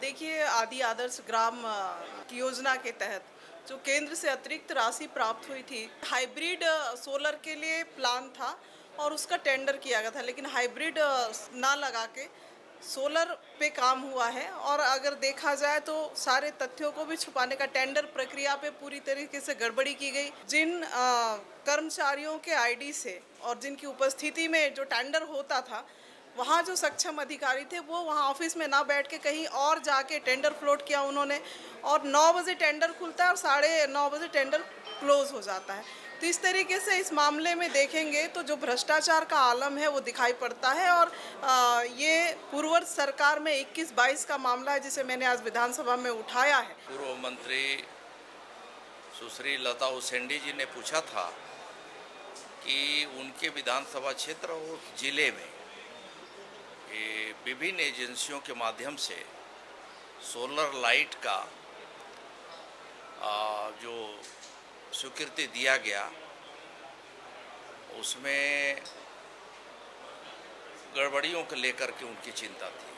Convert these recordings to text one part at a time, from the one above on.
देखिए आदि आदर्श ग्राम की योजना के तहत जो केंद्र से अतिरिक्त राशि प्राप्त हुई थी, हाइब्रिड सोलर के लिए प्लान था और उसका टेंडर किया गया था, लेकिन हाइब्रिड ना लगा के सोलर पे काम हुआ है। और अगर देखा जाए तो सारे तथ्यों को भी छुपाने का, टेंडर प्रक्रिया पे पूरी तरीके से गड़बड़ी की गई। जिन कर्मचारियों के आईडी से और जिनकी उपस्थिति में जो टेंडर होता था, वहाँ जो सक्षम अधिकारी थे वो वहाँ ऑफिस में ना बैठ के कहीं और जाके टेंडर फ्लोट किया उन्होंने। और 9 बजे टेंडर खुलता है और 9:30 बजे टेंडर क्लोज हो जाता है। तो इस तरीके से इस मामले में देखेंगे तो जो भ्रष्टाचार का आलम है वो दिखाई पड़ता है। और ये पूर्ववर्ती सरकार में 21-22 का मामला है जिसे मैंने आज विधानसभा में उठाया है। पूर्व मंत्री सुश्री लता उसेंडी जी ने पूछा था कि उनके विधानसभा क्षेत्र और जिले में विभिन्न एजेंसियों के माध्यम से सोलर लाइट का जो स्वीकृति दिया गया, उसमें गड़बड़ियों को लेकर के उनकी चिंता थी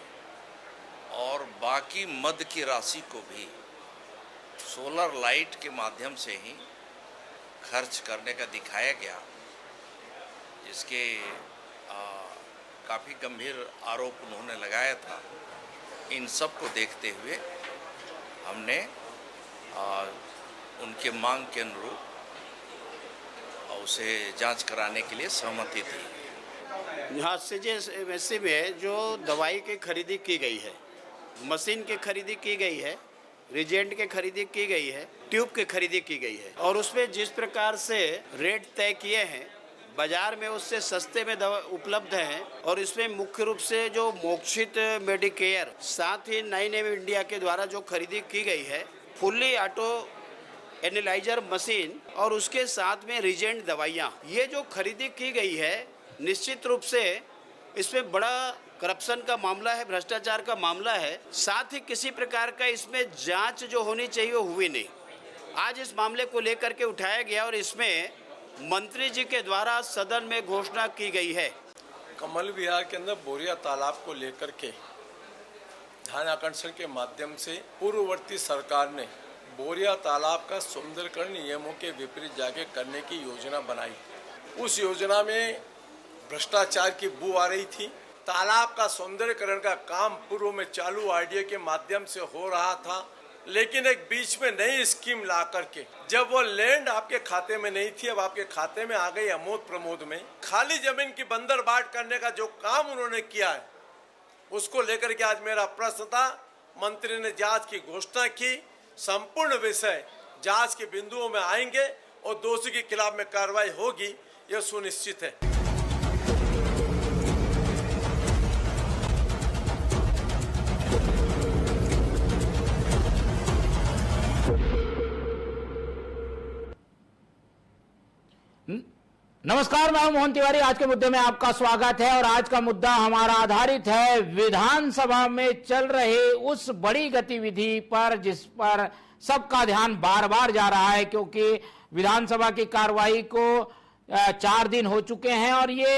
और बाकी मद की राशि को भी सोलर लाइट के माध्यम से ही खर्च करने का दिखाया गया, जिसके काफ़ी गंभीर आरोप उन्होंने लगाया था। इन सब को देखते हुए हमने उनके मांग के अनुरूप उसे जांच कराने के लिए सहमति दी। यहाँ से में जो दवाई की खरीदी की गई है, मशीन की खरीदी की गई है, रिजेंट की खरीदी की गई है, ट्यूब की खरीदी की गई है और उसमें जिस प्रकार से रेट तय किए हैं बाजार में उससे सस्ते में दवा उपलब्ध हैं। और इसमें मुख्य रूप से जो मोक्षित मेडिकेयर, साथ ही 9M इंडिया के द्वारा जो खरीदी की गई है, फुल्ली ऑटो एनालाइजर मशीन और उसके साथ में रिजेंट दवाइयाँ, ये जो खरीदी की गई है निश्चित रूप से इसमें बड़ा करप्शन का मामला है, भ्रष्टाचार का मामला है। साथ ही किसी प्रकार का इसमें जांच जो होनी चाहिए वो हुई नहीं। आज इस मामले को लेकर के उठाया गया और इसमें मंत्री जी के द्वारा सदन में घोषणा की गई है। कमल विहार के अंदर बोरिया तालाब को लेकर के ध्यान आकर्षण के माध्यम से पूर्ववर्ती सरकार ने बोरिया तालाब का सौंदर्यीकरण नियमों के विपरीत जाके करने की योजना बनाई। उस योजना में भ्रष्टाचार की बू आ रही थी। तालाब का सौंदर्यीकरण का काम पूर्व में चालू आईडीए के माध्यम से हो रहा था, लेकिन एक बीच में नई स्कीम ला करके जब वो लैंड आपके खाते में नहीं थी, अब आपके खाते में आ गई अमोद प्रमोद में, खाली जमीन की बंदरबाट करने का जो काम उन्होंने किया है उसको लेकर के आज मेरा प्रश्न था। मंत्री ने जांच की घोषणा की, संपूर्ण विषय जांच के बिंदुओं में आएंगे और दोषी के खिलाफ में कार्रवाई होगी, यह सुनिश्चित है। नमस्कार, मैं हूं मोहन तिवारी। आज के मुद्दे में आपका स्वागत है और आज का मुद्दा हमारा आधारित है विधानसभा में चल रहे उस बड़ी गतिविधि पर जिस पर सबका ध्यान बार बार जा रहा है, क्योंकि विधानसभा की कार्रवाई को 4 दिन हो चुके हैं और ये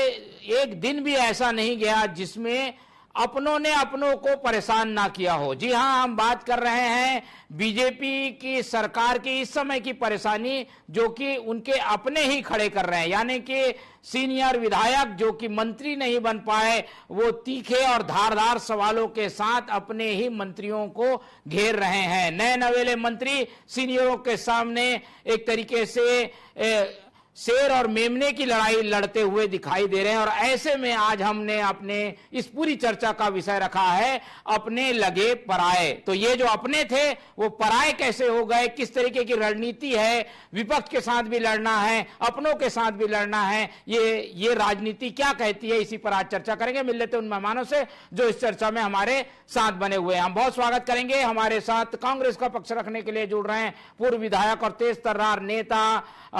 एक दिन भी ऐसा नहीं गया जिसमें अपनों ने अपनों को परेशान ना किया हो। जी हां, हम बात कर रहे हैं बीजेपी की सरकार की इस समय की परेशानी, जो कि उनके अपने ही खड़े कर रहे हैं, यानी कि सीनियर विधायक जो कि मंत्री नहीं बन पाए, वो तीखे और धारदार सवालों के साथ अपने ही मंत्रियों को घेर रहे हैं। नए नवेले मंत्री सीनियरों के सामने एक तरीके से शेर और मेमने की लड़ाई लड़ते हुए दिखाई दे रहे हैं। और ऐसे में आज हमने अपने इस पूरी चर्चा का विषय रखा है अपने लगे पराए। तो ये जो अपने थे वो पराए कैसे हो गए, किस तरीके की रणनीति है, विपक्ष के साथ भी लड़ना है, अपनों के साथ भी लड़ना है, ये राजनीति क्या कहती है, इसी पर आज चर्चा करेंगे। मिल लेते उन मेहमानों से जो इस चर्चा में हमारे साथ बने हुए हैं। हम बहुत स्वागत करेंगे। हमारे साथ कांग्रेस का पक्ष रखने के लिए जुड़ रहे हैं पूर्व विधायक और तेज तर्रार नेता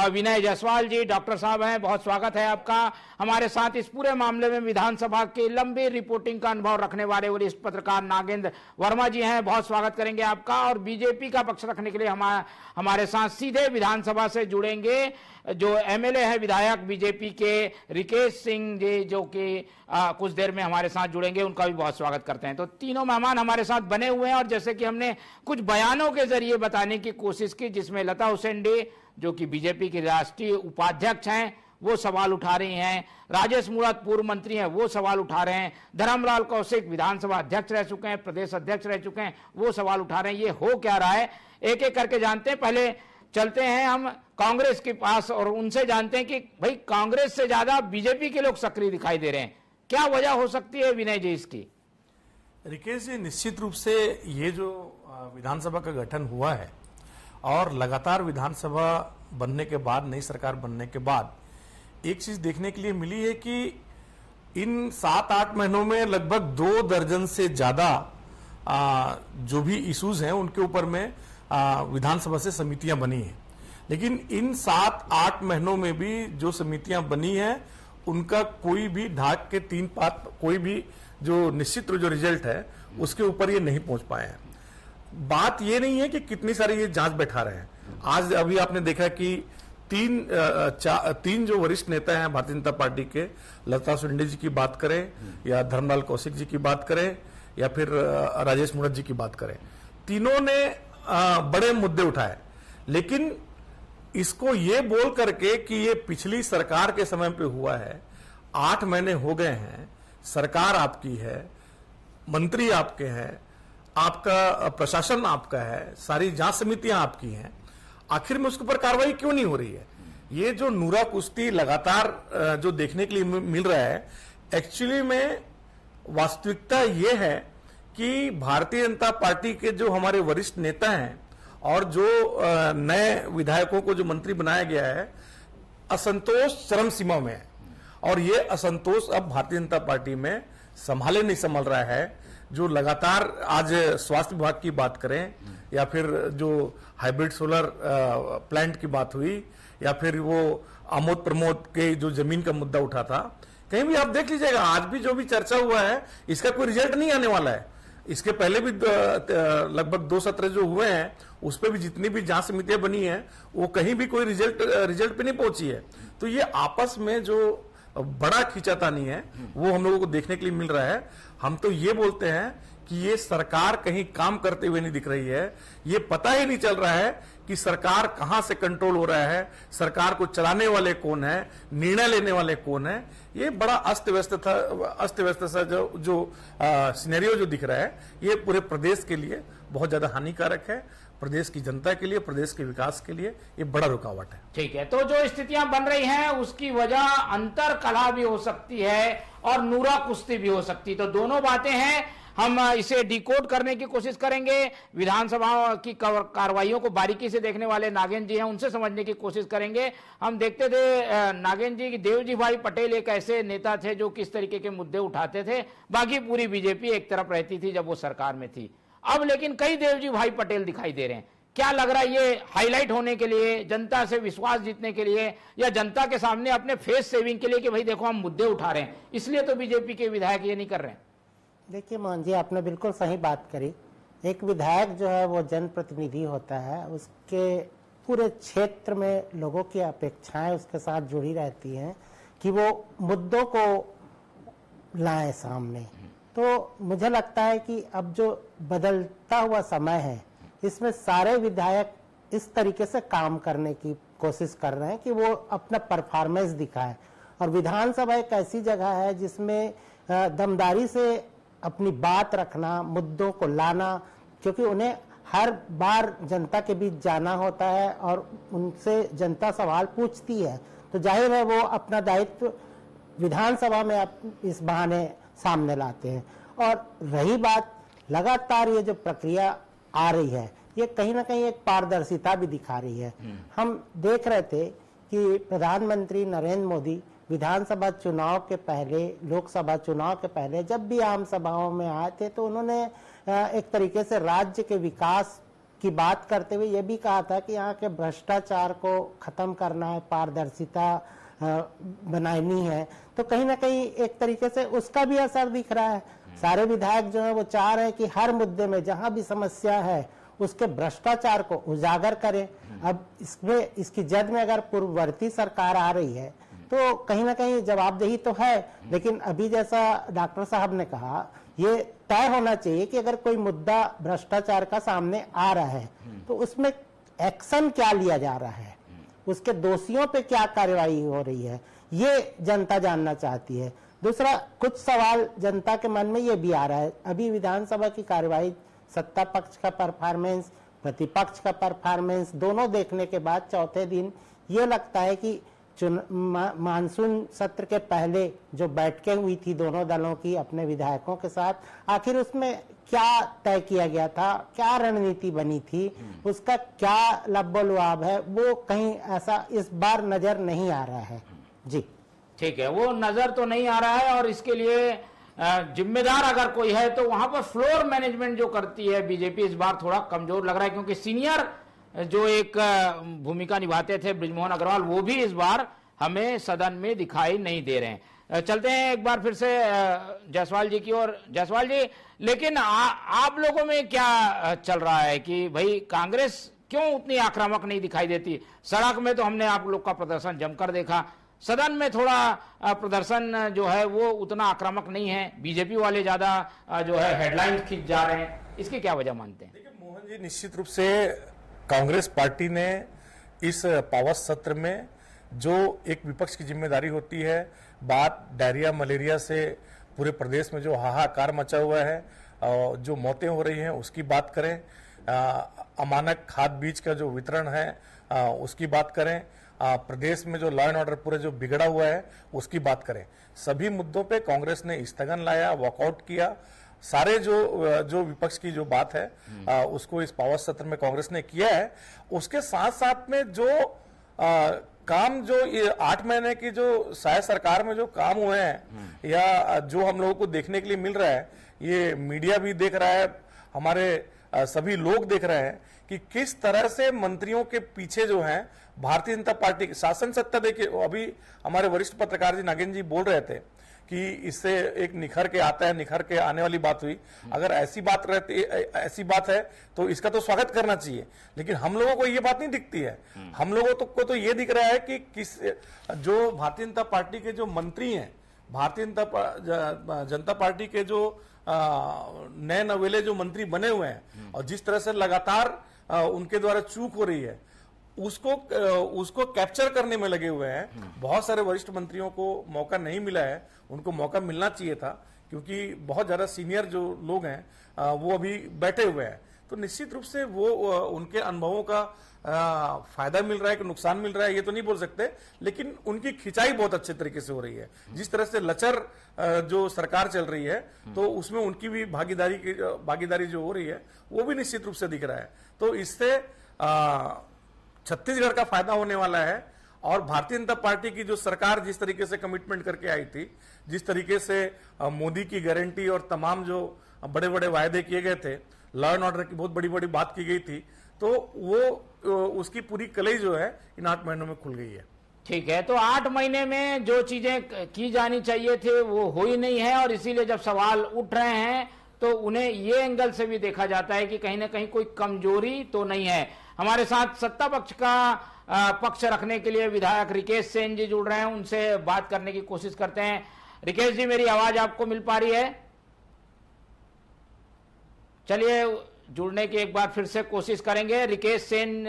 विनय जायसवाल अग्रवाल जी डॉक्टर साहब हैं, बहुत स्वागत है आपका हमारे साथ। इस पूरे मामले में विधानसभा की लंबी रिपोर्टिंग का अनुभव रखने वाले वरिष्ठ पत्रकार नागेंद्र वर्मा जी हैं, बहुत स्वागत करेंगे आपका। और बीजेपी का पक्ष रखने के लिए हमारे साथ सीधे विधानसभा से जुड़ेंगे जो एमएलए है विधायक बीजेपी के रिकेश सिंह जी, जो कि कुछ देर में हमारे साथ जुड़ेंगे, उनका भी बहुत स्वागत करते हैं। तो तीनों मेहमान हमारे साथ बने हुए हैं और जैसे कि हमने कुछ बयानों के जरिए बताने की कोशिश की, जिसमें लता हुसैन जो कि बीजेपी की राष्ट्रीय उपाध्यक्ष हैं वो सवाल उठा रही हैं, राजेश मूणत पूर्व मंत्री हैं वो सवाल उठा रहे हैं, धर्मलाल कौशिक विधानसभा अध्यक्ष रह चुके हैं, प्रदेश अध्यक्ष रह चुके हैं, वो सवाल उठा रहे हैं। ये हो क्या रहा है एक एक करके जानते हैं। पहले चलते हैं हम कांग्रेस के पास और उनसे जानते हैं कि भाई कांग्रेस से ज्यादा बीजेपी के लोग सक्रिय दिखाई दे रहे हैं, क्या वजह हो सकती है विनय जी इसकी? रिकेश जी, निश्चित रूप से ये जो विधानसभा का गठन हुआ है और लगातार विधानसभा बनने के बाद, नई सरकार बनने के बाद एक चीज देखने के लिए मिली है कि इन 7-8 महीनों में लगभग 2 दर्जन से ज्यादा जो भी इश्यूज हैं उनके ऊपर में विधानसभा से समितियां बनी हैं। लेकिन इन 7-8 महीनों में भी जो समितियां बनी हैं उनका कोई भी ढाक के 3 पात, कोई भी जो निश्चित जो रिजल्ट है उसके ऊपर ये नहीं पहुंच पाए हैं। बात ये नहीं है कि कितनी सारी ये जांच बैठा रहे हैं। आज अभी आपने देखा कि तीन जो वरिष्ठ नेता हैं भारतीय जनता पार्टी के, लता हुसैन जी की बात करें या धर्मलाल कौशिक जी की बात करें या फिर राजेश मूणत जी की बात करें, तीनों ने बड़े मुद्दे उठाए। लेकिन इसको ये बोल करके कि ये पिछली सरकार के समय पे हुआ है, 8 महीने हो गए हैं, सरकार आपकी है, मंत्री आपके हैं, आपका प्रशासन आपका है, सारी जांच समितियां आपकी हैं, आखिर में उसके ऊपर कार्रवाई क्यों नहीं हो रही है? ये जो नूरा कुश्ती लगातार जो देखने के लिए मिल रहा है, एक्चुअली में वास्तविकता ये है कि भारतीय जनता पार्टी के जो हमारे वरिष्ठ नेता हैं और जो नए विधायकों को जो मंत्री बनाया गया है, असंतोष चरम सीमा में है। और ये असंतोष अब भारतीय जनता पार्टी में संभाले नहीं संभल रहा है। जो लगातार आज स्वास्थ्य विभाग की बात करें या फिर जो हाइब्रिड सोलर प्लांट की बात हुई या फिर वो आमोद प्रमोद के जो जमीन का मुद्दा उठा था, कहीं भी आप देख लीजिएगा आज भी जो भी चर्चा हुआ है इसका कोई रिजल्ट नहीं आने वाला है। इसके पहले भी लगभग 2 सत्र जो हुए हैं उस पर भी जितनी भी जांच समितियां बनी हैं वो कहीं भी कोई रिजल्ट पे नहीं पहुंची है। तो ये आपस में जो बड़ा खींचातानी है वो हम लोगों को देखने के लिए मिल रहा है। हम तो ये बोलते हैं कि ये सरकार कहीं काम करते हुए नहीं दिख रही है। ये पता ही नहीं चल रहा है कि सरकार कहां से कंट्रोल हो रहा है, सरकार को चलाने वाले कौन है, निर्णय लेने वाले कौन है। ये बड़ा अस्त व्यस्त सा जो सिनेरियो जो दिख रहा है, ये पूरे प्रदेश के लिए बहुत ज्यादा हानिकारक है। प्रदेश की जनता के लिए, प्रदेश के विकास के लिए ये बड़ा रुकावट है। ठीक है, तो जो स्थितियां बन रही हैं उसकी वजह अंतर कलह भी हो सकती है और नूरा कुश्ती भी हो सकती है। तो दोनों बातें हैं, हम इसे डिकोड करने की कोशिश करेंगे। विधानसभा की कार्रवाइयों को बारीकी से देखने वाले नागेंद्र जी हैं, उनसे समझने की कोशिश करेंगे। हम देखते थे नागेंद्र जी की देवजी भाई पटेल एक ऐसे नेता थे जो किस तरीके के मुद्दे उठाते थे, बाकी पूरी बीजेपी एक तरफ रहती थी जब वो सरकार में थी। अब लेकिन कई देवजी भाई पटेल दिखाई दे रहे हैं। क्या लग रहा है, ये हाईलाइट होने के लिए, जनता से विश्वास जीतने के लिए, या जनता के सामने अपने फेस सेविंग के लिए कि भाई देखो हम मुद्दे उठा रहे हैं, इसलिए तो बीजेपी के विधायक ये नहीं कर रहे हैं? देखिए मोहन जी, आपने बिल्कुल सही बात करी। एक विधायक जो है वो जनप्रतिनिधि होता है, उसके पूरे क्षेत्र में लोगों की अपेक्षाएं उसके साथ जुड़ी रहती हैं कि वो मुद्दों को लाए सामने। तो मुझे लगता है कि अब जो बदलता हुआ समय है इसमें सारे विधायक इस तरीके से काम करने की कोशिश कर रहे हैं कि वो अपना परफॉर्मेंस दिखाएं। और विधानसभा एक ऐसी जगह है जिसमें दमदारी से अपनी बात रखना, मुद्दों को लाना, क्योंकि उन्हें हर बार जनता के बीच जाना होता है और उनसे जनता सवाल पूछती है। तो जाहिर है वो अपना दायित्व विधानसभा में इस बहाने सामने लाते हैं। और रही बात, लगातार ये जो प्रक्रिया आ रही है ये कहीं ना कहीं एक पारदर्शिता भी दिखा रही है। हम देख रहे थे कि प्रधानमंत्री नरेंद्र मोदी विधानसभा चुनाव के पहले, लोकसभा चुनाव के पहले जब भी आम सभाओं में आए थे तो उन्होंने एक तरीके से राज्य के विकास की बात करते हुए ये भी कहा था कि यहाँ के भ्रष्टाचार को खत्म करना है, पारदर्शिता बनानी है। तो कहीं ना कहीं एक तरीके से उसका भी असर दिख रहा है। सारे विधायक जो है वो चाह रहे हैं कि हर मुद्दे में जहां भी समस्या है उसके भ्रष्टाचार को उजागर करें। अब इसमें इसकी जद में अगर पूर्ववर्ती सरकार आ रही है तो कहीं ना कहीं जवाबदेही तो है, लेकिन अभी जैसा डॉक्टर साहब ने कहा ये तय होना चाहिए कि अगर कोई मुद्दा भ्रष्टाचार का सामने आ रहा है तो उसमें एक्शन क्या लिया जा रहा है, उसके दोषियों पे क्या कार्रवाई हो रही है, ये जनता जानना चाहती है। दूसरा, कुछ सवाल जनता के मन में ये भी आ रहा है, अभी विधानसभा की कार्यवाही सत्ता पक्ष का परफॉर्मेंस, प्रतिपक्ष का परफॉर्मेंस दोनों देखने के बाद चौथे दिन ये लगता है कि मानसून सत्र के पहले जो बैठकें हुई थी दोनों दलों की अपने विधायकों के साथ, आखिर उसमें क्या तय किया गया था, क्या रणनीति बनी थी, उसका क्या लब्बो-लुआब है, वो कहीं ऐसा इस बार नजर नहीं आ रहा है। जी ठीक है, वो नजर तो नहीं आ रहा है और इसके लिए जिम्मेदार अगर कोई है तो वहां पर फ्लोर मैनेजमेंट जो करती है बीजेपी इस बार थोड़ा कमजोर लग रहा है, क्योंकि सीनियर जो एक भूमिका निभाते थे बृजमोहन अग्रवाल वो भी इस बार हमें सदन में दिखाई नहीं दे रहे हैं। चलते हैं एक बार फिर से जायसवाल जी की ओर। जायसवाल जी, लेकिन आप लोगों में क्या चल रहा है कि भाई कांग्रेस क्यों उतनी आक्रामक नहीं दिखाई देती? सड़क में तो हमने आप लोग का प्रदर्शन जमकर देखा, सदन में थोड़ा प्रदर्शन जो है वो उतना आक्रामक नहीं है, बीजेपी वाले ज्यादा जो है हेडलाइंस खींच जा रहे हैं, इसकी क्या वजह मानते हैं? देखिए मोहन जी, निश्चित रूप से कांग्रेस पार्टी ने इस पावर सत्र में जो एक विपक्ष की जिम्मेदारी होती है, बात डायरिया मलेरिया से पूरे प्रदेश में जो हाहाकार मचा हुआ है, जो मौतें हो रही हैं उसकी बात करें, अमानक खाद बीज का जो वितरण है उसकी बात करें, प्रदेश में जो लॉ एंड ऑर्डर पूरे जो बिगड़ा हुआ है उसकी बात करें। सभी मुद्दों पे कांग्रेस ने स्थगन लाया, वॉकआउट किया। सारे जो विपक्ष की जो बात है उसको इस पावर सत्र में कांग्रेस ने किया है। उसके साथ साथ में जो काम जो ये 8 महीने की जो शायद सरकार में जो काम हुए हैं या जो हम लोगों को देखने के लिए मिल रहा है, ये मीडिया भी देख रहा है, हमारे सभी लोग देख रहे हैं कि किस तरह से मंत्रियों के पीछे जो है भारतीय जनता पार्टी की शासन सत्ता। देखिए अभी हमारे वरिष्ठ पत्रकार जी नागेंद्र जी बोल रहे थे कि इससे एक निखर के आता है, निखर के आने वाली बात हुई। अगर ऐसी बात है तो इसका तो स्वागत करना चाहिए, लेकिन हम लोगों को ये बात नहीं दिखती है। हम लोगों को तो ये दिख रहा है कि किस जो भारतीय जनता पार्टी के जो मंत्री हैं, भारतीय जनता पार्टी के जो नए नवेले जो मंत्री बने हुए हैं और जिस तरह से लगातार उनके द्वारा चूक हो रही है उसको कैप्चर करने में लगे हुए हैं। बहुत सारे वरिष्ठ मंत्रियों को मौका नहीं मिला है, उनको मौका मिलना चाहिए था, क्योंकि बहुत ज्यादा सीनियर जो लोग हैं वो अभी बैठे हुए हैं। तो निश्चित रूप से वो उनके अनुभवों का फायदा मिल रहा है कि नुकसान मिल रहा है ये तो नहीं बोल सकते, लेकिन उनकी खिंचाई बहुत अच्छे तरीके से हो रही है। जिस तरह से लचर जो सरकार चल रही है तो उसमें उनकी भी भागीदारी जो हो रही है वो भी निश्चित रूप से दिख रहा है। तो इससे छत्तीसगढ़ का फायदा होने वाला है और भारतीय जनता पार्टी की जो सरकार जिस तरीके से कमिटमेंट करके आई थी, जिस तरीके से मोदी की गारंटी और तमाम जो बड़े बड़े वायदे किए गए थे, लॉ एंड ऑर्डर की बहुत बड़ी बड़ी बात की गई थी, तो वो उसकी पूरी कलई जो है इन 8 महीनों में खुल गई है। ठीक है, तो 8 महीने में जो चीजें की जानी चाहिए थे वो हो ही नहीं है और इसीलिए जब सवाल उठ रहे हैं तो उन्हें ये एंगल से भी देखा जाता है कि कहीं ना कहीं कोई कमजोरी तो नहीं है। हमारे साथ सत्ता पक्ष का पक्ष रखने के लिए विधायक रिकेश सेन जी जुड़ रहे हैं, उनसे बात करने की कोशिश करते हैं। रिकेश जी, मेरी आवाज आपको मिल पा रही है? चलिए जुड़ने की एक बार फिर से कोशिश करेंगे। रिकेश सेन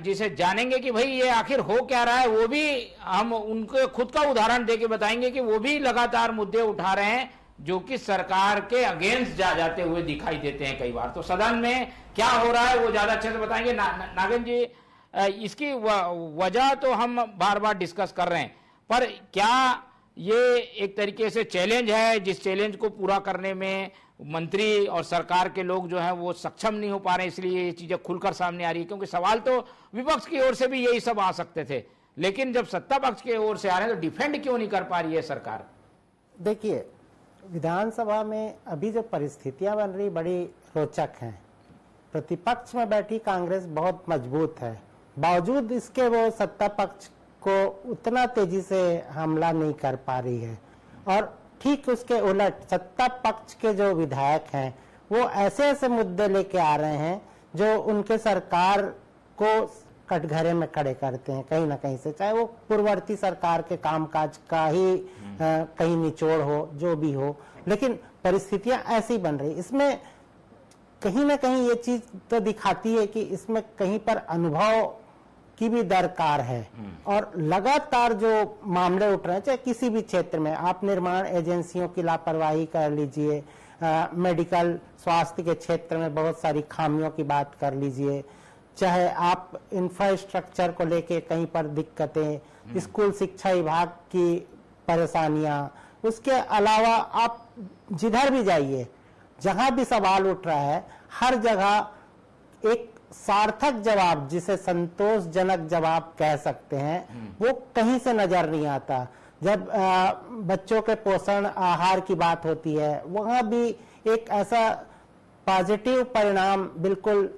जी से जानेंगे कि भाई ये आखिर हो क्या रहा है। वो भी हम उनके खुद का उदाहरण देके बताएंगे कि वो भी लगातार मुद्दे उठा रहे हैं जो कि सरकार के अगेंस्ट जाते हुए दिखाई देते हैं कई बार। तो सदन में क्या हो रहा है वो ज्यादा अच्छे से बताएंगे। नागेंद्र जी, इसकी वजह तो हम बार बार डिस्कस कर रहे हैं, पर क्या ये एक तरीके से चैलेंज है जिस चैलेंज को पूरा करने में मंत्री और सरकार के लोग जो हैं वो सक्षम नहीं हो पा रहे, इसलिए ये चीजें खुलकर सामने आ रही है? क्योंकि सवाल तो विपक्ष की ओर से भी यही सब आ सकते थे, लेकिन जब सत्ता पक्ष की ओर से आ रहे हैं तो डिफेंड क्यों नहीं कर पा रही है सरकार? देखिए, विधानसभा में अभी जो परिस्थितियां बन रही बड़ी रोचक हैं। प्रतिपक्ष में बैठी कांग्रेस बहुत मजबूत है, बावजूद इसके वो सत्ता पक्ष को उतना तेजी से हमला नहीं कर पा रही है। और ठीक उसके उलट सत्ता पक्ष के जो विधायक हैं वो ऐसे ऐसे मुद्दे लेके आ रहे हैं जो उनके सरकार को कटघरे में खड़े करते हैं कहीं ना कहीं से, चाहे वो पूर्ववर्ती सरकार के कामकाज का ही कहीं निचोड़ हो, जो भी हो, लेकिन परिस्थितियां ऐसी बन रही। इसमें कहीं ना कहीं ये चीज तो दिखाती है कि इसमें कहीं पर अनुभव की भी दरकार है। और लगातार जो मामले उठ रहे हैं, चाहे किसी भी क्षेत्र में, आप निर्माण एजेंसियों की लापरवाही कर लीजिए, मेडिकल स्वास्थ्य के क्षेत्र में बहुत सारी खामियों की बात कर लीजिए, चाहे आप इंफ्रास्ट्रक्चर को लेके कहीं पर दिक्कतें, स्कूल शिक्षा विभाग की परेशानियां, उसके अलावा आप जिधर भी जाइए, जहां भी सवाल उठ रहा है, हर जगह एक सार्थक जवाब, जिसे संतोषजनक जवाब कह सकते हैं, वो कहीं से नजर नहीं आता। जब बच्चों के पोषण आहार की बात होती है, वहां भी एक ऐसा पॉजिटिव परिणाम बिल्कुल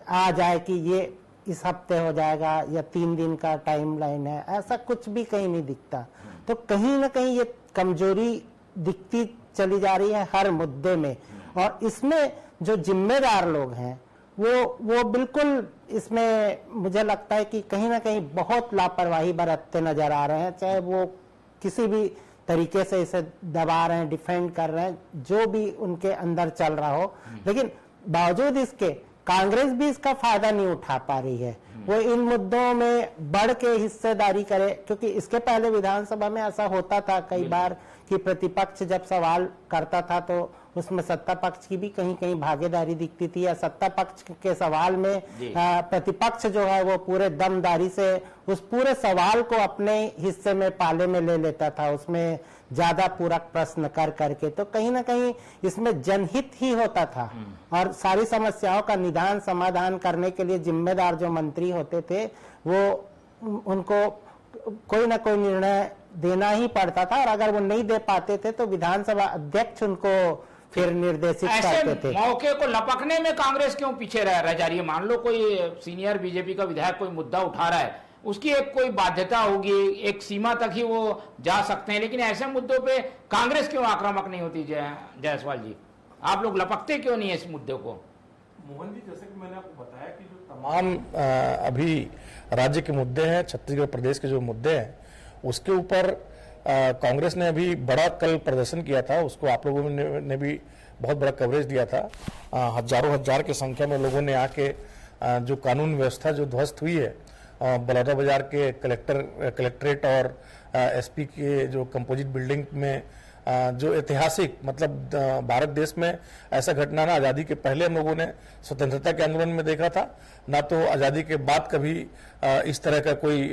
आ जाए कि ये इस हफ्ते हो जाएगा या 3 दिन का टाइमलाइन है, ऐसा कुछ भी कहीं नहीं दिखता। तो कहीं ना कहीं ये कमजोरी दिखती चली जा रही है हर मुद्दे में। और इसमें जो जिम्मेदार लोग हैं वो बिल्कुल इसमें मुझे लगता है कि कहीं ना कहीं बहुत लापरवाही बरतते नजर आ रहे हैं, चाहे वो किसी भी तरीके से इसे दबा रहे हैं, डिफेंड कर रहे हैं, जो भी उनके अंदर चल रहा हो, लेकिन बावजूद इसके कांग्रेस भी इसका फायदा नहीं उठा पा रही है। वो इन मुद्दों में बढ़ के हिस्सेदारी करे, क्योंकि इसके पहले विधानसभा में ऐसा होता था कई बार कि प्रतिपक्ष जब सवाल करता था तो उसमें सत्ता पक्ष की भी कहीं कहीं भागीदारी दिखती थी, या सत्ता पक्ष के सवाल में प्रतिपक्ष जो है वो पूरे दमदारी से उस पूरे सवाल को अपने हिस्से में पाले में ले लेता था, उसमें ज्यादा पूरक प्रश्न कर करके। तो कहीं ना कहीं इसमें जनहित ही होता था, और सारी समस्याओं का निदान समाधान करने के लिए जिम्मेदार जो मंत्री होते थे वो उनको कोई ना कोई निर्णय देना ही पड़ता था, और अगर वो नहीं दे पाते थे तो विधानसभा अध्यक्ष उनको फिर निर्देशित करते थे। मौके को लपकने में कांग्रेस क्यों पीछे रह जा रही है? मान लो कोई सीनियर बीजेपी का विधायक कोई मुद्दा उठा रहा है, उसकी एक कोई बाध्यता होगी, एक सीमा तक ही वो जा सकते हैं, लेकिन ऐसे मुद्दों पे कांग्रेस क्यों आक्रामक नहीं होती? जायसवाल जी, आप लोग लपकते क्यों नहीं है इस मुद्दे को? मोहन जी, जैसे कि मैंने आपको बताया कि जो तमाम अभी राज्य के मुद्दे हैं, छत्तीसगढ़ प्रदेश के जो मुद्दे हैं, उसके ऊपर कांग्रेस ने अभी बड़ा कल प्रदर्शन किया था, उसको आप लोगों ने भी बहुत बड़ा कवरेज दिया था। हजारों हजार की संख्या में लोगों ने आके जो कानून व्यवस्था जो ध्वस्त हुई है, बलौदाबाजार के कलेक्ट्रेट और एसपी के जो कंपोजिट बिल्डिंग में जो ऐतिहासिक, मतलब भारत देश में ऐसा घटना ना आज़ादी के पहले हम लोगों ने स्वतंत्रता के आंदोलन में देखा था, ना तो आज़ादी के बाद कभी इस तरह का कोई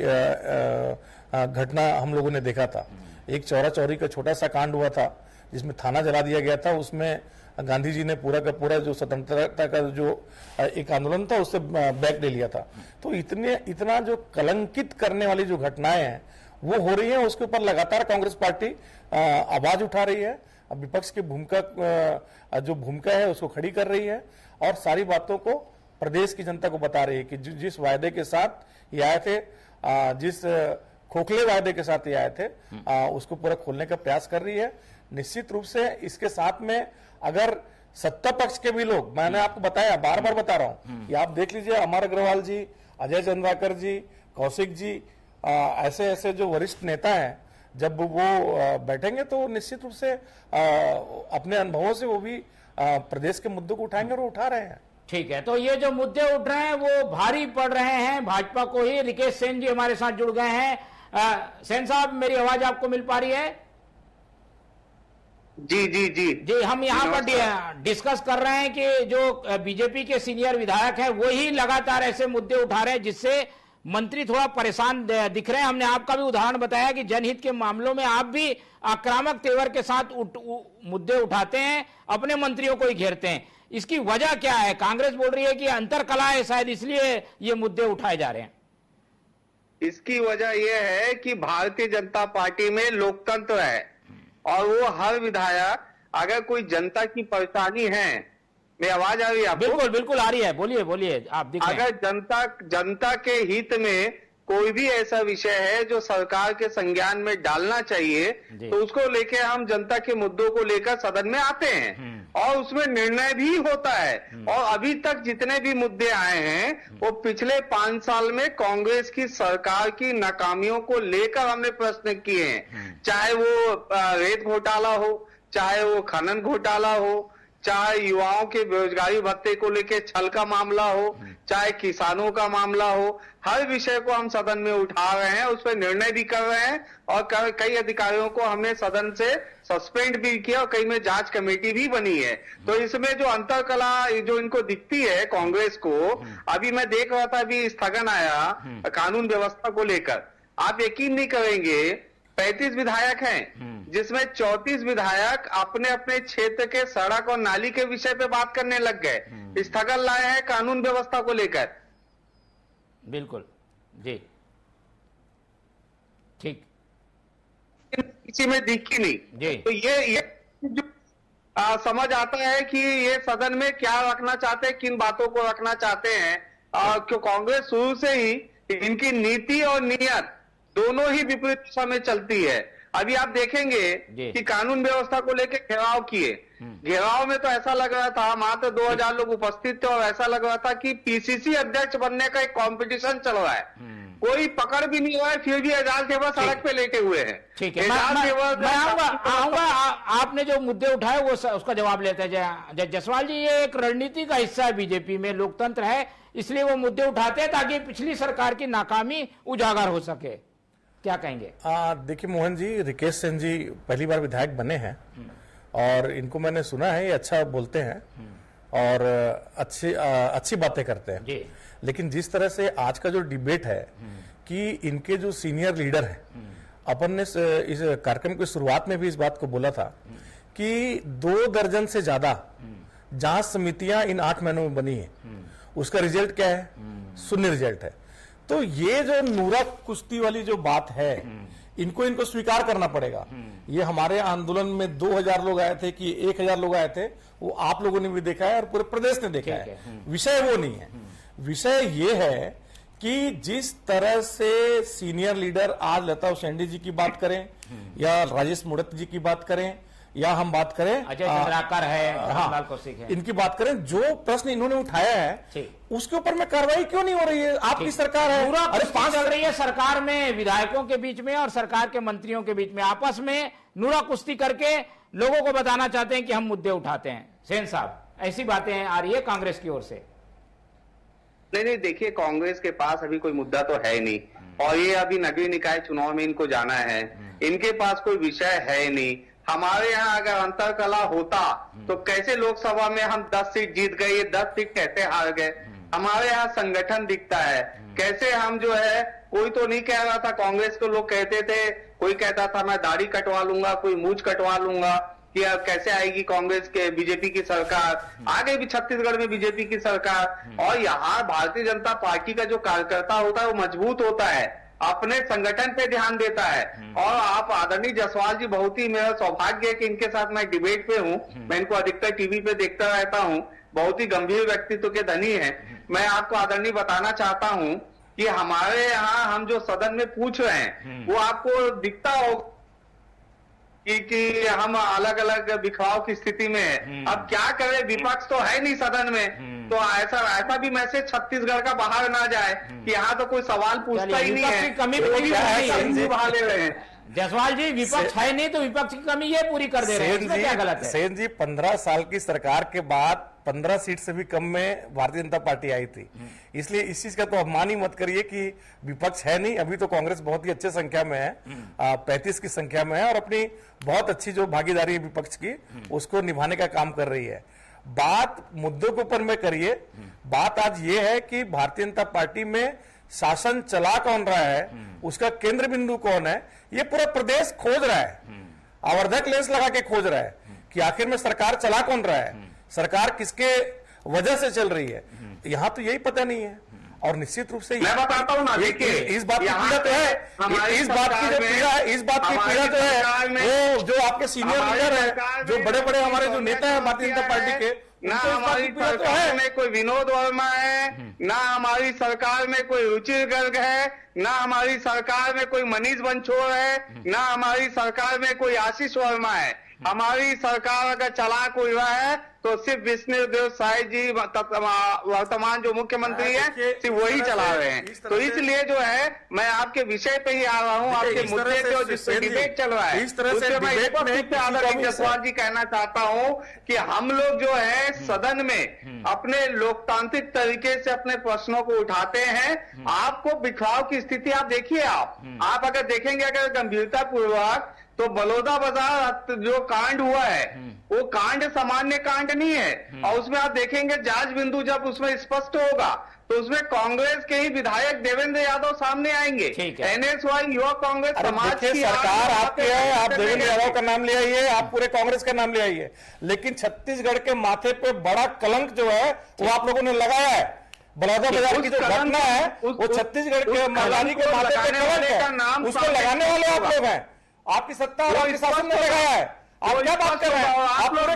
घटना हम लोगों ने देखा था। एक चौरा चौरी का छोटा सा कांड हुआ था जिसमें थाना जला दिया गया था, उसमें गांधी जी ने पूरा का पूरा जो स्वतंत्रता का जो एक आंदोलन था उससे बैक ले लिया था। तो इतना जो कलंकित करने वाली जो घटनाएं हैं वो हो रही है, उसके ऊपर लगातार कांग्रेस पार्टी आवाज उठा रही है, विपक्ष की भूमिका जो भूमिका है उसको खड़ी कर रही है, और सारी बातों को प्रदेश की जनता को बता रही है कि जिस वायदे के साथ ये आए थे, जिस खोखले वायदे के साथ ये आए थे, उसको पूरा खोलने का प्रयास कर रही है। निश्चित रूप से इसके साथ में अगर सत्ता पक्ष के भी लोग, मैंने आपको बताया, बार बार बता रहा हूं कि आप देख लीजिए, अमर अग्रवाल जी, अजय चंद्राकर जी, कौशिक जी, ऐसे ऐसे जो वरिष्ठ नेता हैं, जब वो बैठेंगे तो निश्चित रूप से अपने अनुभवों से वो भी प्रदेश के मुद्दों को उठाएंगे और उठा रहे हैं। ठीक है, तो ये जो मुद्दे उठ रहे हैं वो भारी पड़ रहे हैं भाजपा को ही। रिकेश सेन जी हमारे साथ जुड़ गए हैं। सेन साहब, मेरी आवाज आपको मिल पा रही है? जी जी जी जी, हम यहाँ पर डिस्कस कर रहे हैं कि जो बीजेपी के सीनियर विधायक हैं वो ही लगातार ऐसे मुद्दे उठा रहे हैं जिससे मंत्री थोड़ा परेशान दिख रहे हैं। हमने आपका भी उदाहरण बताया कि जनहित के मामलों में आप भी आक्रामक तेवर के साथ मुद्दे उठाते हैं, अपने मंत्रियों को ही घेरते हैं। इसकी वजह क्या है? कांग्रेस बोल रही है कि अंतरकला है, शायद इसलिए ये मुद्दे उठाए जा रहे हैं। इसकी वजह यह है कि भारतीय जनता पार्टी में लोकतंत्र है, और वो हर विधायक अगर कोई जनता की परेशानी है मेरी आवाज आ रही है आपको? बिल्कुल बिल्कुल आ रही है, बोलिए बोलिए, आप दिख रहे हैं। अगर जनता के हित में कोई भी ऐसा विषय है जो सरकार के संज्ञान में डालना चाहिए, तो उसको लेके हम जनता के मुद्दों को लेकर सदन में आते हैं और उसमें निर्णय भी होता है। और अभी तक जितने भी मुद्दे आए हैं वो पिछले 5 साल में कांग्रेस की सरकार की नाकामियों को लेकर हमने प्रश्न किए हैं। चाहे वो रेत घोटाला हो, चाहे वो खनन घोटाला हो, चाहे युवाओं के बेरोजगारी भत्ते को लेकर छल का मामला हो, चाहे किसानों का मामला हो, हर विषय को हम सदन में उठा रहे हैं, उस पर निर्णय भी कर रहे हैं और कई अधिकारियों को हमने सदन से सस्पेंड भी किया और कई में जांच कमेटी भी बनी है। तो इसमें जो अंतरकला जो इनको दिखती है कांग्रेस को, अभी मैं देख रहा था, अभी स्थगन आया कानून व्यवस्था को लेकर, आप यकीन नहीं करेंगे 35 विधायक हैं जिसमें 34 विधायक अपने अपने क्षेत्र के सड़क और नाली के विषय पे बात करने लग गए, स्थगन लाए हैं कानून व्यवस्था को लेकर। बिल्कुल जी, ठीक, किसी में दिखी नहीं जी। तो ये जो समझ आता है कि ये सदन में क्या रखना चाहते हैं, किन बातों को रखना चाहते हैं। क्यों कांग्रेस शुरू से ही इनकी नीति और नियत दोनों ही विपरीत दिशा में चलती है। अभी आप देखेंगे कि कानून व्यवस्था को लेकर घेराव किए, घेराव में तो ऐसा लग रहा था मात्र 2000 लोग उपस्थित थे और ऐसा लग रहा था कि पीसीसी अध्यक्ष बनने का एक कंपटीशन चल रहा है, कोई पकड़ भी नहीं हुआ है, फिर भी एजाज देवर सड़क पे लेटे हुए हैं। ठीक है, मैं आऊंगा, आपने जो मुद्दे उठाए वो उसका जवाब लेते हैं। जायसवाल जी, ये एक रणनीति का हिस्सा है बीजेपी में, लोकतंत्र है, इसलिए वो मुद्दे उठाते हैं ताकि पिछली सरकार की नाकामी उजागर हो सके, क्या कहेंगे? देखिए मोहन जी, रिकेश सिंह जी पहली बार विधायक बने हैं और इनको मैंने सुना है ये अच्छा बोलते हैं और अच्छी बातें करते हैं जी। लेकिन जिस तरह से आज का जो डिबेट है कि इनके जो सीनियर लीडर हैं, अपन ने इस कार्यक्रम की शुरुआत में भी इस बात को बोला था कि 2 दर्जन से ज्यादा जांच समितियां इन 8 महीनों में बनी है, उसका रिजल्ट क्या है? शून्य रिजल्ट है। तो ये जो नूरा कुश्ती वाली जो बात है, इनको स्वीकार करना पड़ेगा। ये हमारे आंदोलन में 2000 लोग आए थे कि 1000 लोग आए थे, वो आप लोगों ने भी देखा है और पूरे प्रदेश ने देखा है। विषय वो नहीं है, विषय ये है कि जिस तरह से सीनियर लीडर आज लता उसेंडी जी की बात करें या राजेश मूणत जी की बात करें या हम बात करें अजय चंद्राकर है, धर्मलाल कौशिक है, इनकी बात करें, जो प्रश्न इन्होंने उठाया है उसके ऊपर में कार्रवाई क्यों नहीं हो रही है? आपकी सरकार है, अरे 5 चल रही है सरकार में, विधायकों के बीच में और सरकार के मंत्रियों के बीच में आपस में नूरा कुश्ती करके लोगों को बताना चाहते हैं कि हम मुद्दे उठाते हैं। सेन साहब, ऐसी बातें आ रही है कांग्रेस की ओर से। नहीं, देखिए कांग्रेस के पास अभी कोई मुद्दा तो है नहीं और ये अभी नगरीय निकाय चुनाव में इनको जाना है, इनके पास कोई विषय है नहीं। हमारे यहाँ अगर अंतरकला होता तो कैसे लोकसभा में हम 10 सीट जीत गए, ये 10 सीट कैसे हार गए? हमारे यहाँ संगठन दिखता है, कैसे हम जो है, कोई तो नहीं कह रहा था, कांग्रेस को लोग कहते थे, कोई कहता था मैं दाढ़ी कटवा लूंगा, कोई मूंछ कटवा लूंगा, कि अब कैसे आएगी कांग्रेस के बीजेपी की सरकार। आगे भी छत्तीसगढ़ में बीजेपी की सरकार, और यहाँ भारतीय जनता पार्टी का जो कार्यकर्ता होता है वो मजबूत होता है, अपने संगठन पे ध्यान देता है। और आप आदरणीय जायसवाल जी, बहुत ही मेरा सौभाग्य है कि इनके साथ मैं डिबेट पे हूँ, मैं इनको अधिकतर टीवी पे देखता रहता हूँ, बहुत ही गंभीर व्यक्तित्व के धनी है। मैं आपको आदरणीय बताना चाहता हूँ कि हमारे यहाँ हम जो सदन में पूछ रहे हैं वो आपको दिखता हो कि हम अलग अलग बिखराव की स्थिति में है। अब क्या करें, विपक्ष तो है नहीं सदन में, तो ऐसा भी मैसेज छत्तीसगढ़ का बाहर ना जाए कि यहाँ तो कोई सवाल पूछता ही नहीं है, कमी बहा ले रहे हैं। जायसवाल जी, विपक्ष है नहीं तो विपक्ष की कमी ये पूरी कर दे रहे हैं, इसमें क्या गलत है? सेन जी, 15 साल की सरकार के बाद 15 सीट से भी कम में भारतीय जनता पार्टी आई थी, इसलिए इस चीज का तो अपमान ही मत करिए कि विपक्ष है नहीं। अभी तो कांग्रेस बहुत ही अच्छे संख्या में है, 35 की संख्या में है और अपनी बहुत अच्छी जो भागीदारी है विपक्ष की उसको निभाने का काम कर रही है। बात मुद्दों के ऊपर में करिए, बात आज ये है कि भारतीय जनता पार्टी में शासन चला कौन रहा है, उसका केंद्र बिंदु कौन है, ये पूरा प्रदेश खोज रहा है, आवर्धक लेंस लगा के खोज रहा है कि आखिर में सरकार चला कौन रहा है, सरकार किसके वजह से चल रही है, यहाँ तो यही पता नहीं है। और निश्चित रूप से मैं बताता हूँ ना, देखिए इस बात की पीड़ा तो है, इस बात की जो पीड़ा है, इस बात की पीड़ा जो है वो जो आपके सीनियर लीडर है, जो बड़े बड़े हमारे जो नेता है भारतीय जनता पार्टी के, ना उनको इस बात हमारी की पीड़ा तो सरकार है। में कोई विनोद वर्मा है, ना हमारी सरकार में कोई रुचि गर्ग है, ना हमारी सरकार में कोई मनीष बंछोर है, ना हमारी सरकार में कोई आशीष वर्मा है। हमारी सरकार अगर चला कोई हुआ है तो सिर्फ विष्णुदेव साय जी वर्तमान जो मुख्यमंत्री हैं सिर्फ वही चला रहे हैं। तो इसलिए जो है मैं आपके विषय पे ही आ रहा हूँ, आपके मुद्दे पे जिस पे डिबेट चल रहा है इस तरह से उसपे मैं डिबेट में स्पष्ट आदरणीय जायसवाल जी कहना चाहता हूँ कि हम लोग जो है सदन में अपने लोकतांत्रिक तरीके से अपने प्रश्नों को उठाते हैं। आपको बिखराव की स्थिति आप देखिए, आप अगर देखेंगे अगर गंभीरता पूर्वक तो बलौदा बाजार जो कांड हुआ है वो कांड सामान्य कांड नहीं है, और उसमें आप देखेंगे जांच बिंदु जब उसमें स्पष्ट होगा तो उसमें कांग्रेस के ही विधायक देवेंद्र यादव सामने आएंगे। ठीक है। NSY युवा कांग्रेस समाज देखिए की सरकार आग आपकी है, आप देवेंद्र यादव का नाम ले आइए, आप पूरे कांग्रेस का नाम ले आइए, लेकिन छत्तीसगढ़ के माथे पे बड़ा कलंक जो है वो आप लोगों ने लगाया है। बलौदा बाजार की जो घटना है वो छत्तीसगढ़ के महारानी के माथे पे कलंक है, उसको लगाने वाले आप लोग हैं। आपकी सत्ता और आपके शासन ने लगाया है। आप क्या बात कर रहे हैं? आप पूरे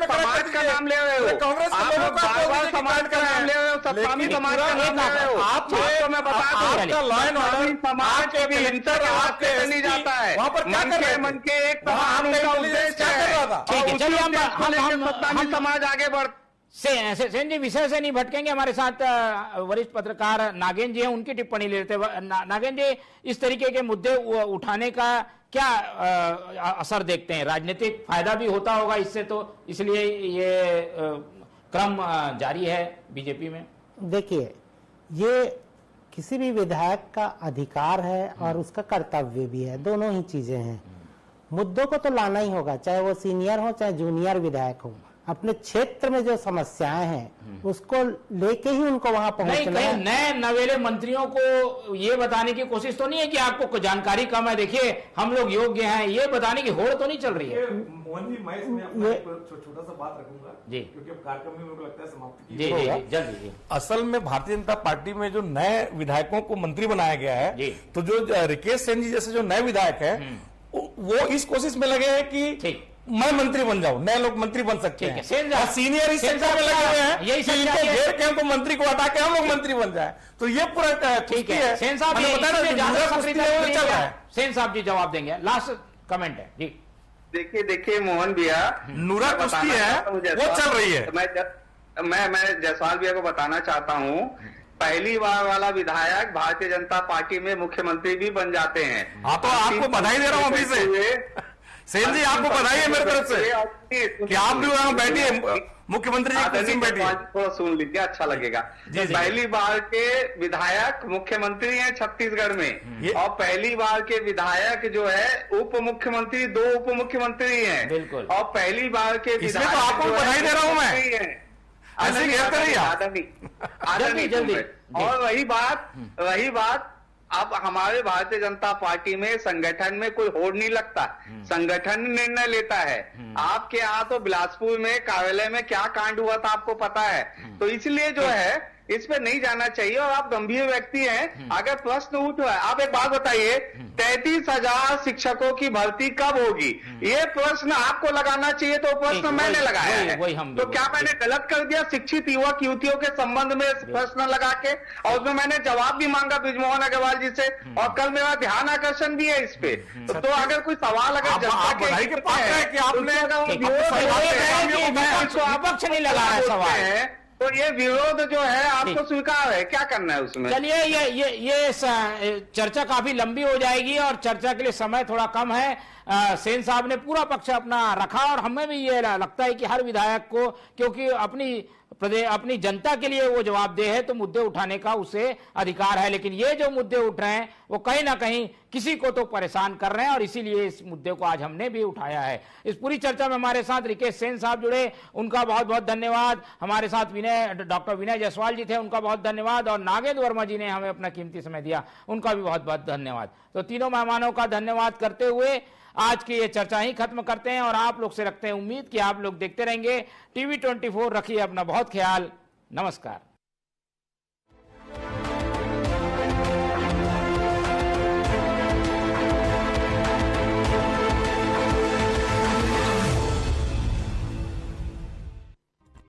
समाज का नाम ले रहे हो, कांग्रेस आप बार-बार समाज का नाम ले रहे हो, सत्तामी समाज का नाम ले रहे हो। आपको मैं बता दूं आपका लॉ एंड ऑर्डर समाज के भी हिंसा के रास्ते से नहीं जाता है। वहां पर क्या कर रहे थे? मन के एक समान उनका उद्देश्य है। ठीक है, चलिए हम सत्तामी समाज आगे बढ़ सेन जी विषय से नहीं भटकेंगे। हमारे साथ वरिष्ठ पत्रकार नागेंद्र जी हैं, उनकी टिप्पणी ले लेते हैं। नागेंद्र जी, इस तरीके के मुद्दे उठाने का क्या असर देखते हैं? राजनीतिक फायदा भी होता होगा इससे, तो इसलिए ये क्रम जारी है बीजेपी में। देखिए, ये किसी भी विधायक का अधिकार है और उसका कर्तव्य भी है, दोनों ही चीजें हैं। मुद्दों को तो लाना ही होगा, चाहे वो सीनियर हो चाहे जूनियर विधायक हो। अपने क्षेत्र में जो समस्याएं हैं उसको लेके ही उनको वहां पहुंचना है। नए नवेले मंत्रियों को ये बताने की कोशिश तो नहीं है कि आपको जानकारी कम है, देखिए हम लोग योग्य हैं, ये बताने की होड़ तो नहीं चल रही है? मोहन जी, मैं इसमें अपना छोटा सा बात रखूंगा जी, क्योंकि अब कार्यक्रम में मेरे को लगता है समाप्ति जी जी जल्दी जी। असल में भारतीय जनता पार्टी में जो नए विधायकों को मंत्री बनाया गया है, तो जो रिकेश सेन जी जैसे जो नए विधायक है वो इस कोशिश में लगे हैं कि मैं मंत्री बन जाऊं, नए लोग मंत्री बन सकते हैं। और सीनियर इस चर्चा में लगे हुए हैं यही इनको घेर के हमको मंत्री को हटा के हम लोग मंत्री बन जाए, तो ये पूरा ठीक है। सेन साहब सेन साहब जी जवाब देंगे, लास्ट कमेंट है जी। देखिए मोहन भैया, नूरा कुश्ती है वो चल रही है। मैं जायसवाल भैया को बताना चाहता हूँ, पहली बार वाला विधायक भारतीय जनता पार्टी में मुख्यमंत्री भी बन जाते हैं। हाँ, तो आपको बधाई दे रहा हूँ अभी से। सेन जी, आपको बधाई है मेरी तरफ से कि आप भी वहां बैठिए, मुख्यमंत्री जी कुर्सी में बैठिए। थोड़ा सुन लीजिए, अच्छा लगेगा। पहली बार के विधायक मुख्यमंत्री हैं छत्तीसगढ़ में, और पहली बार के विधायक जो है उप मुख्यमंत्री, 2 उप मुख्यमंत्री हैं। बिल्कुल। और पहली बार के विधायक, तो आपको बधाई दे रहा हूं मैं, ऐसे घेर करिए जल्दी। और रही बात अब हमारे भारतीय जनता पार्टी में संगठन में कोई होड़ नहीं लगता, संगठन निर्णय लेता है। आपके यहाँ तो बिलासपुर में कार्यालय में क्या कांड हुआ था आपको पता है, तो इसलिए जो है इस पे नहीं जाना चाहिए। और आप गंभीर व्यक्ति हैं, अगर प्रश्न उठ रहा है, आप एक बात बताइए, 33,000 शिक्षकों की भर्ती कब होगी? ये प्रश्न आपको लगाना चाहिए, तो प्रश्न मैंने लगाया है। तो क्या मैंने गलत कर दिया शिक्षित युवक युवतियों के संबंध में प्रश्न लगा के? और उसमें मैंने जवाब भी मांगा बृजमोहन अग्रवाल जी से, और कल मेरा ध्यान आकर्षण भी है इस पे। तो अगर कोई सवाल अगर विपक्ष नहीं लगा रहा है सवाल, तो ये विरोध जो है आपको स्वीकार है, क्या करना है उसमें? चलिए, ये चर्चा काफी लंबी हो जाएगी और चर्चा के लिए समय थोड़ा कम है। सेन साहब ने पूरा पक्ष अपना रखा, और हमें भी ये लगता है कि हर विधायक को, क्योंकि अपनी जनता के लिए वो जवाबदेह है, तो मुद्दे उठाने का उसे अधिकार है। लेकिन ये जो मुद्दे उठ रहे हैं वो कहीं ना कहीं किसी को तो परेशान कर रहे हैं, और इसीलिए इस मुद्दे को आज हमने भी उठाया है। इस पूरी चर्चा में हमारे साथ रिकेश सेन साहब जुड़े, उनका बहुत बहुत धन्यवाद। हमारे साथ डॉक्टर विनय जायसवाल जी थे, उनका बहुत धन्यवाद। और नागेंद्र वर्मा जी ने हमें अपना कीमती समय दिया, उनका भी बहुत बहुत धन्यवाद। तो तीनों मेहमानों का धन्यवाद करते हुए आज की ये चर्चा ही खत्म करते हैं, और आप लोग से रखते हैं उम्मीद कि आप लोग देखते रहेंगे TV24। रखिए अपना बहुत ख्याल। नमस्कार।